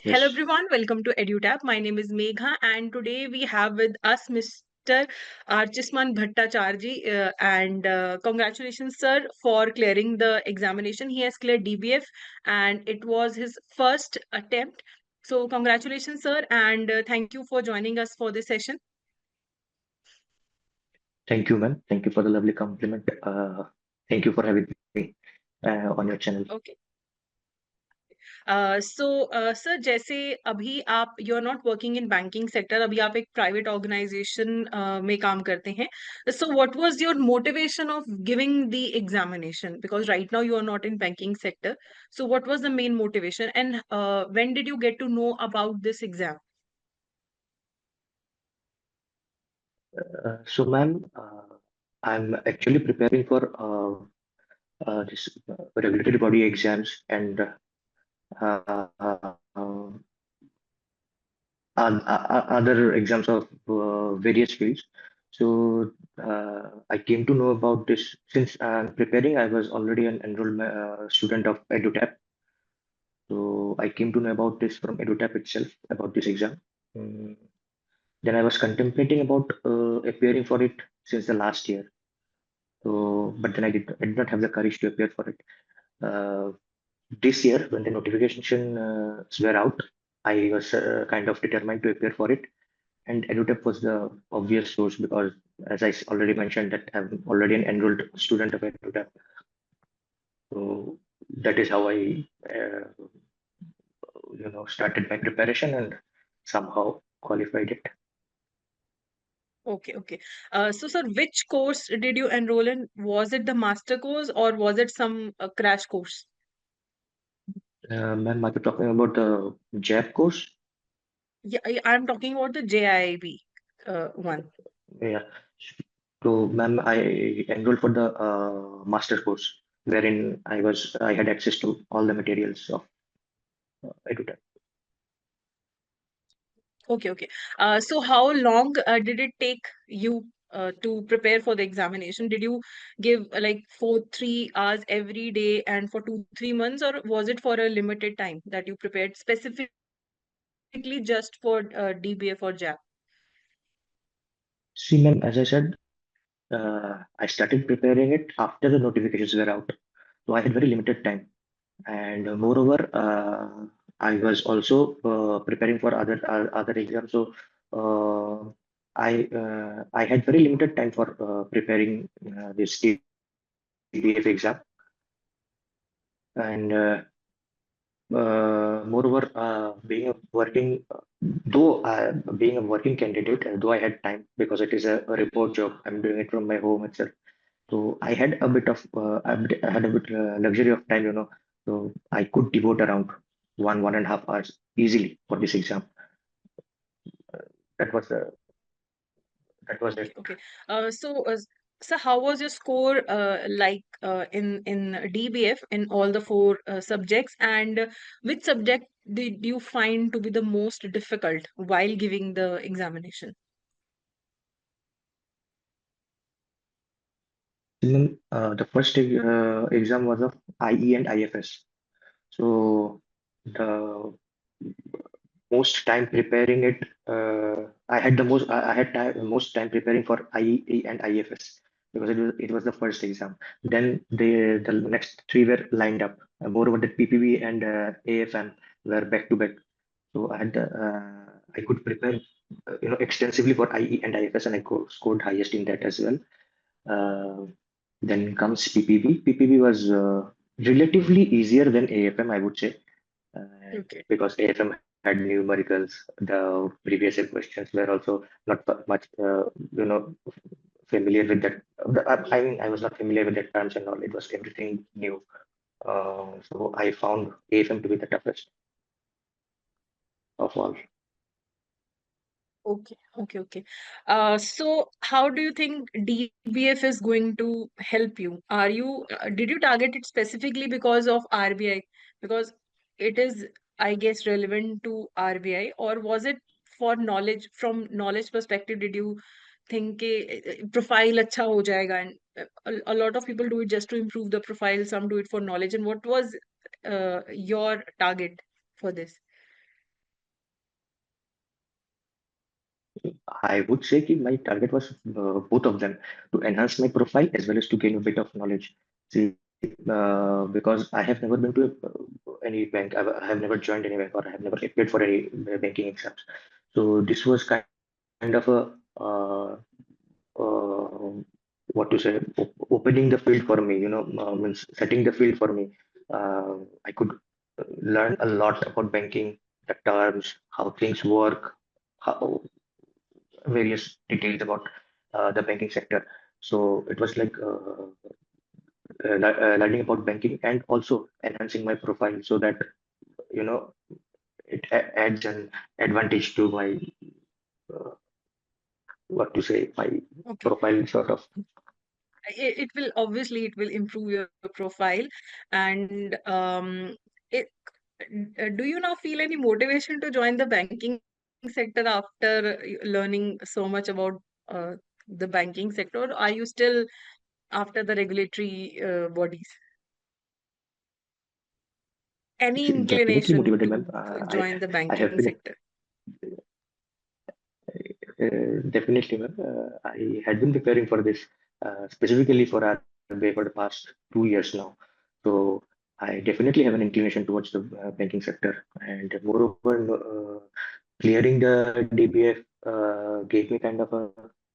Hello Yes, everyone, welcome to EduTap. My name is Megha, and today we have with us Mr. Archishman Bhattacharjee. And congratulations, sir, for clearing the examination. He has cleared DBF, and it was his first attempt. So, congratulations, sir, and thank you for joining us for this session. thank you, ma'am. Thank you for the lovely compliment. Thank you for having me on your channel. Okay. Sir जैसे अभी आप you are not working in banking sector, अभी आप एक private organisation में काम करते हैं. So what was your motivation of giving the examination, because right now you are not in banking sector. So what was the main motivation and when did you get to know about this exam? So, ma'am, I'm actually preparing for this regulatory body exams and uh, uh, other exams of various fields. So, I came to know about this since I'm preparing. I was already an enrolled student of EduTap. So I came to know about this from EduTap itself, about this exam. Mm, Then I was contemplating about appearing for it since the last year. So, but then I did not have the courage to appear for it. Uh, this year, when the notification were out, I was kind of determined to appear for it. And EduTap was the obvious source because, as I already mentioned, that I'm already an enrolled student of EduTap. So that is how I started my preparation and somehow qualified it. Okay, okay. So, sir, which course did you enroll in? Was it the master course or was it some crash course? Ma'am, are you talking about the JAIIB course? Yeah, I'm talking about the JIIB one. Yeah. So, ma'am, I enrolled for the master course, wherein I had access to all the materials of EduTech. Okay, okay. So how long did it take you to prepare for the examination? Did you give like 3 hours every day and for 2, 3 months, or was it for a limited time that you prepared specifically just for DBF or JAP? See, ma'am, as I said, I started preparing it after the notifications were out. So I had very limited time. And moreover, I was also preparing for other exams. So I had very limited time for preparing this TBF exam. And moreover, being a working candidate, though I had time because it is a remote job, I'm doing it from my home itself. So I had a bit of I had a bit luxury of time, so I could devote around 1.5 hours easily for this exam. That was the that was Okay, it. okay. So how was your score like in DBF in all the four subjects, and which subject did you find to be the most difficult while giving the examination? Then, the first exam was of IE and IFS. So the most time preparing it, I had most time preparing for IE and IFS because it was the first exam. Then the next three were lined up. Moreover, the PPB and AFM were back to back. So I could prepare extensively for IE and IFS, and scored highest in that as well. Uh, then comes PPB. PPB was relatively easier than AFM, I would say, Okay. because AFM had numericals. The previous year questions were also not much, familiar with that. I mean, I was not familiar with the terms and all. It was everything new. So I found AFM to be the toughest of all. Okay, okay, okay. So how do you think DBF is going to help you? Did you target it specifically because of RBI? Because it is, I guess, relevant to RBI, or was it for knowledge, from knowledge perspective, did you think के profile अच्छा हो जाएगा, and a lot of people do it just to improve the profile, some do it for knowledge, and what was your target for this? I would say that my target was both of them, to enhance my profile as well as to gain a bit of knowledge. See, because I have never been to any bank, I have never joined any bank, or I have never applied for any banking exams. So this was kind of a uh, what to say, opening the field for me. Means setting the field for me. I could learn a lot about banking, the terms, how things work, how various details about the banking sector. So it was like learning about banking and also enhancing my profile so that you know it adds an advantage to my uh, what to say, my Okay. profile sort of. It will obviously it will improve your profile. And it do you now feel any motivation to join the banking sector after learning so much about uh, the banking sector, or are you still after the regulatory bodies? Any Definitely inclination motivated, ma'am. to join the I have banking been sector? definitely, ma'am. I had been preparing for this specifically for RBI for the past 2 years now. So I definitely have an inclination towards the banking sector, and moreover, clearing the DBF gave me kind of a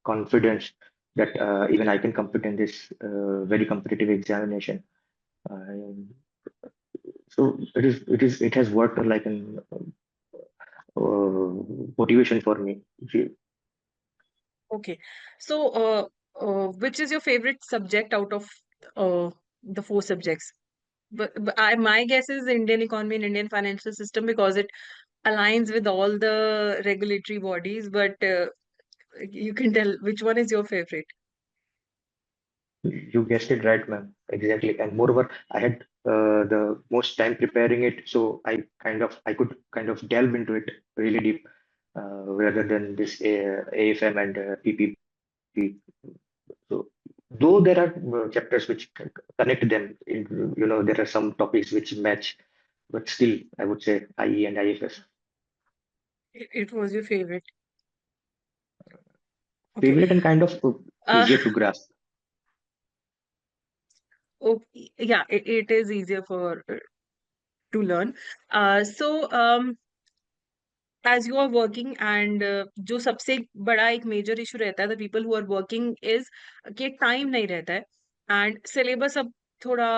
confidence that even I can compete in this very competitive examination. Um, so it has worked like an motivation for me. Okay. So, which is your favorite subject out of uh, the four subjects? But my guess is Indian economy and Indian financial system because it aligns with all the regulatory bodies. But you can tell which one is your favorite. You guessed it right, ma'am. Exactly. And moreover, I had the most time preparing it, so I could kind of delve into it really deep, rather than this AFM and PPP. So though there are chapters which connect them, there are some topics which match, but still, I would say IE and IFS. It was your favorite. Okay. Favorite and kind of Uh, easier to grasp. okay. Yeah, it is easier for to learn. So as you are working and जो सबसे बड़ा एक major issue रहता है the people who are working is कि time नहीं रहता है and syllabus अब थोड़ा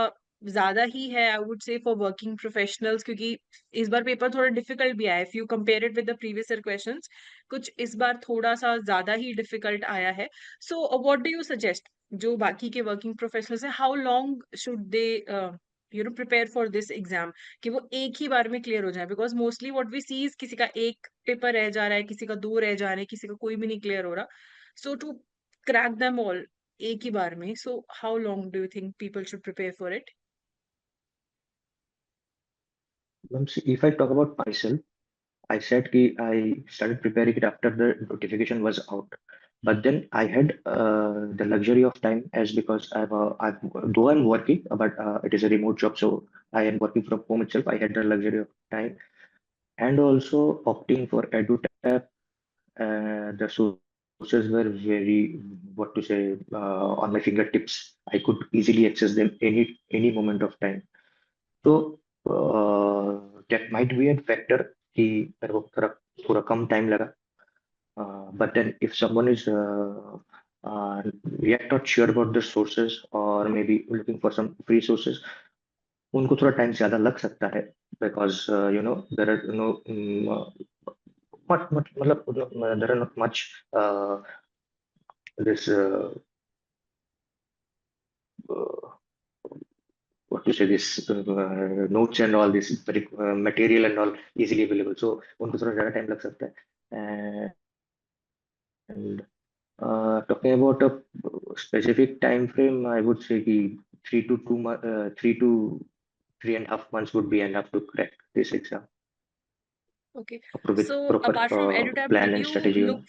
ज्यादा ही है I would say for working professionals क्योंकि इस बार पेपर थोड़ा difficult भी आया है if you compare it with the previous year questions कुछ इस बार थोड़ा सा ज्यादा ही difficult आया है so what do you suggest जो बाकी के working professionals हैं how long should they prepare for this exam कि वो एक ही बार में क्लियर हो जाए because mostly what we see is किसी का एक पेपर रह जा रहा है किसी का दो रह जा रहे हैं किसी का कोई भी नहीं क्लियर हो रहा सो टू क्रैक देम ऑल एक ही बार में so how long do you think people should prepare for it If I talk about myself, I said कि I started preparing it after the notification was out. But then I had the luxury of time as because though I'm working, but it is a remote job, so I am working from home itself. I had the luxury of time and also opting for EduTap. The sources were very, what to say, on my fingertips. I could easily access them any moment of time. तो that might be a factor कि मेरे को थोड़ा थोड़ा कम time लगा. But then if someone is uh, yet not sure about the sources or maybe looking for some free sources, उनको थोड़ा time ज्यादा लग सकता है because there are मतलब there are not much this uh, what to say, this notes and all this very material and all easily available, so उनको थोड़ा ज्यादा टाइम लग सकता है. And talking about a specific time frame, I would say कि 3 to 3.5 months would be enough to crack this exam okay with so proper apart from EduTap plan did and you strategy. look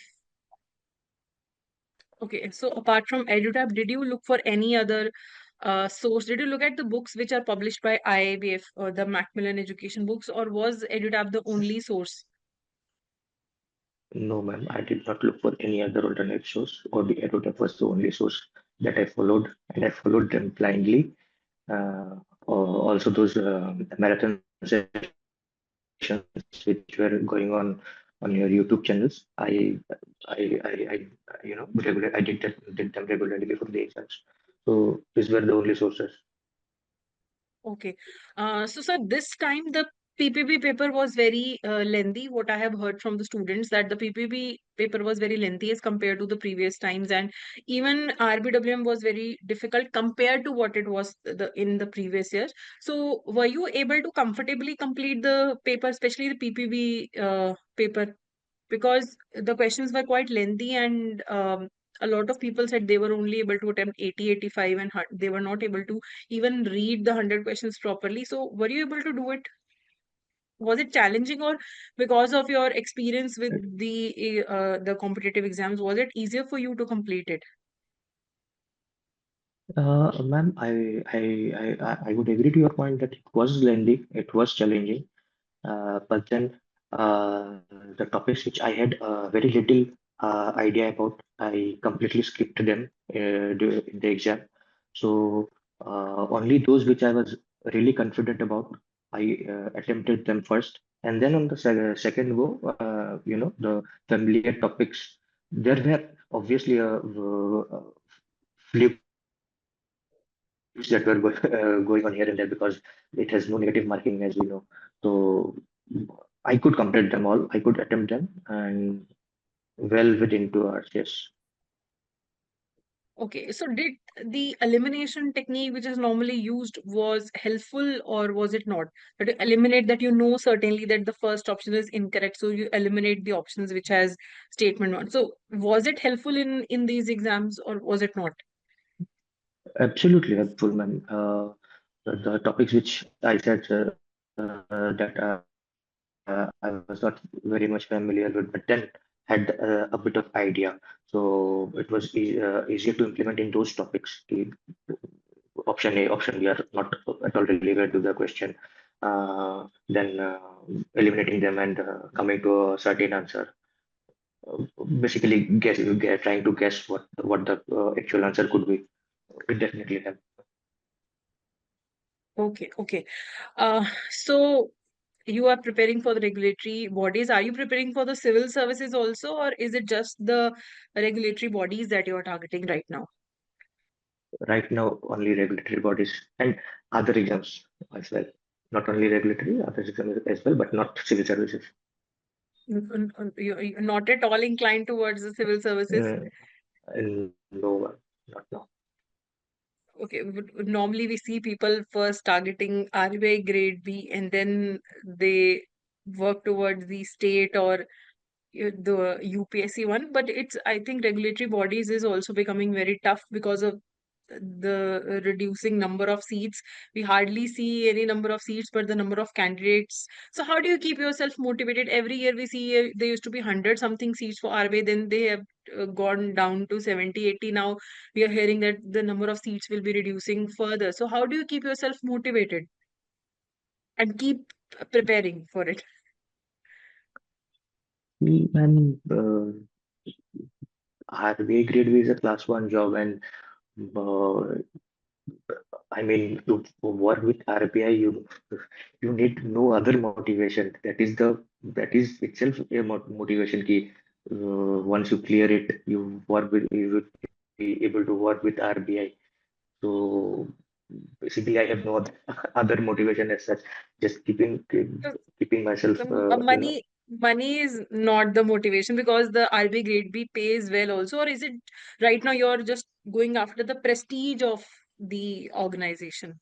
okay so apart from EduTap did you look for any other source did you look at the books which are published by IABF or the Macmillan education books or was EduTap the only source No, ma'am, I did not look for any other alternate source, or the EduTap was the only source that I followed, and I followed them blindly. Also, those marathon sessions which were going on your YouTube channels, I regular I did them regularly before the exams. So these were the only sources. Okay. So, sir, this time the PPP paper was very lengthy. What I have heard from the students that the PPP paper was very lengthy as compared to the previous times, and even RBWM was very difficult compared to what it was in the previous years. So, were you able to comfortably complete the paper, especially the PPP paper? Because the questions were quite lengthy, and a lot of people said they were only able to attempt 80, 85, and they were not able to even read the 100 questions properly. So were you able to do it? Was it challenging, or because of your experience with the competitive exams, was it easier for you to complete it? Ma'am, I would agree to your point that it was lengthy, it was challenging. But then the topics which I had very little idea about, I completely skipped them in the exam. So only those which I was really confident about, I attempted them first, and then on the second go, the familiar topics. There were obviously flukes that were going on here and there because it has no negative marking, as we know. So I could complete them all. I could attempt them and well within 2 hours. Yes, Okay, so did the elimination technique which is normally used was helpful, or was it not? That you eliminate, that you know certainly that the first option is incorrect, so you eliminate the options which has statement one. So was it helpful in these exams, or was it not? absolutely helpful, ma'am. The topics which I said that I was not very much familiar with, but then had a bit of idea. So it was easier to implement in those topics. Option A, option B are not at all relevant to the question. Then eliminating them and coming to a certain answer. Basically, trying to guess what the actual answer could be. It definitely helped. Okay, okay. So you are preparing for the regulatory bodies. Are you preparing for the civil services also, or is it just the regulatory bodies that you are targeting right now? Right now, only regulatory bodies and other exams as well. Not only regulatory, other exams as well, but not civil services. You're not at all inclined towards the civil services. Uh, no, not now. Okay, normally we see people first targeting RBI grade B, and then they work towards the state or the UPSC one. But it's, I think regulatory bodies is also becoming very tough because of the reducing number of seats. We hardly see any number of seats, but the number of candidates. So how do you keep yourself motivated? Every year we see there used to be 100 something seats for RBI, then they have gone down to 70, 80. Now we are hearing that the number of seats will be reducing further. So how do you keep yourself motivated and keep preparing for it? And RBI grade B is a class one job, and uh, I mean, to work with RBI, you need no other motivation. That is itself a motivation key. Once you clear it, you would be able to work with RBI. So basically, I have no other motivation as such. Just keeping myself, Money is not the motivation, because the RB grade B pays well also, or is it right now you're just going after the prestige of the organization?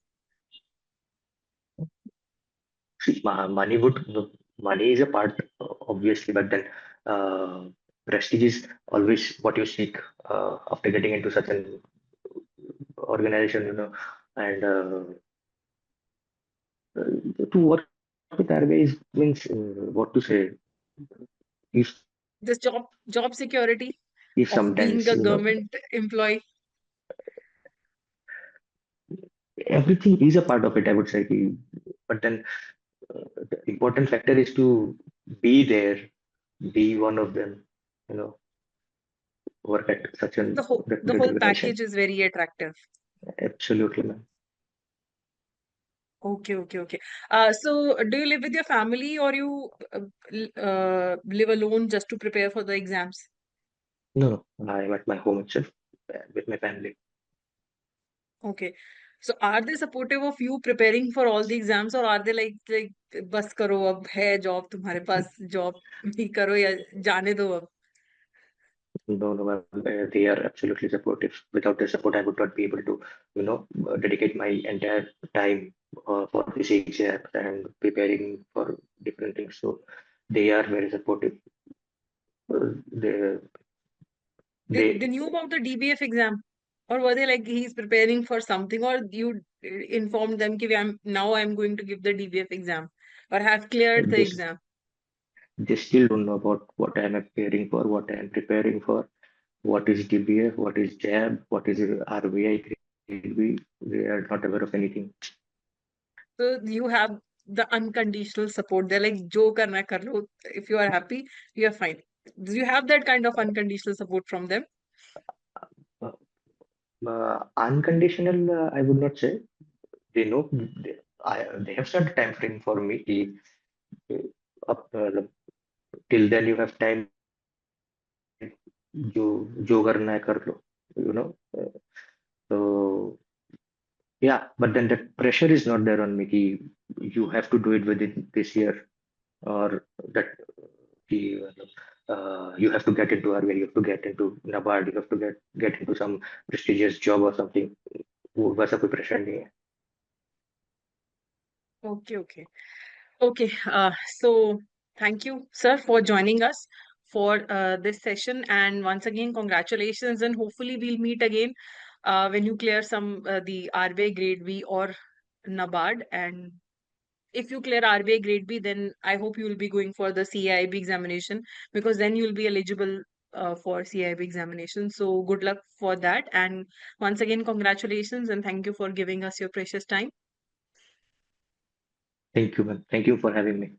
see, money is a part, obviously, but then uh, prestige is always what you seek after getting into such an organization, and to work with RBI means what to say. If This job security if of sometimes being a government employee. everything is a part of it, I would say. But then the important factor is to be there. be one of them, you know, work at such a The whole reputable organization. package is very attractive. Absolutely, man. Okay, okay, okay. So do you live with your family or you live alone just to prepare for the exams? No, no, I'm at my home itself with my family. Okay. So are they supportive of you preparing for all the exams or are they like बस करो अब है job तुम्हारे पास job भी करो या जाने दो अब? No, no, they are absolutely supportive. Without their support, I would not be able to, dedicate my entire time for this exam and preparing for different things. So they are very supportive. They, They they knew about the DBF exam or were they like he's preparing for something or you informed them कि I'm going to give the DBF exam or have cleared the this exam? they still don't know about what I am preparing for, what I am preparing for, what is DBF, what is JAB, what is RBI grade B. They are not aware of anything. So you have the unconditional support. They're like, जो करना है कर लो. If you are happy, you are fine. Do you have that kind of unconditional support from them? Uh, Unconditional, I would not say. They know they have set a time frame for me. Up till then, you have time. जो जो करना है कर लो. You know. So yeah, but then the pressure is not there on me. You have to do it within this year, or that you have to get into RBI, you have to get into NABARD, you have to get into some prestigious job or something. वो वैसा कोई pressure नहीं है. Okay, okay. Okay, so thank you, sir, for joining us for this session. And once again, congratulations, and hopefully we'll meet again when you clear some the RBI grade B or NABARD. And if you clear RBI grade B, then I hope you will be going for the CIB examination because then you'll be eligible for CIB examination. So good luck for that. And once again, congratulations and thank you for giving us your precious time. Thank you, man. Thank you for having me.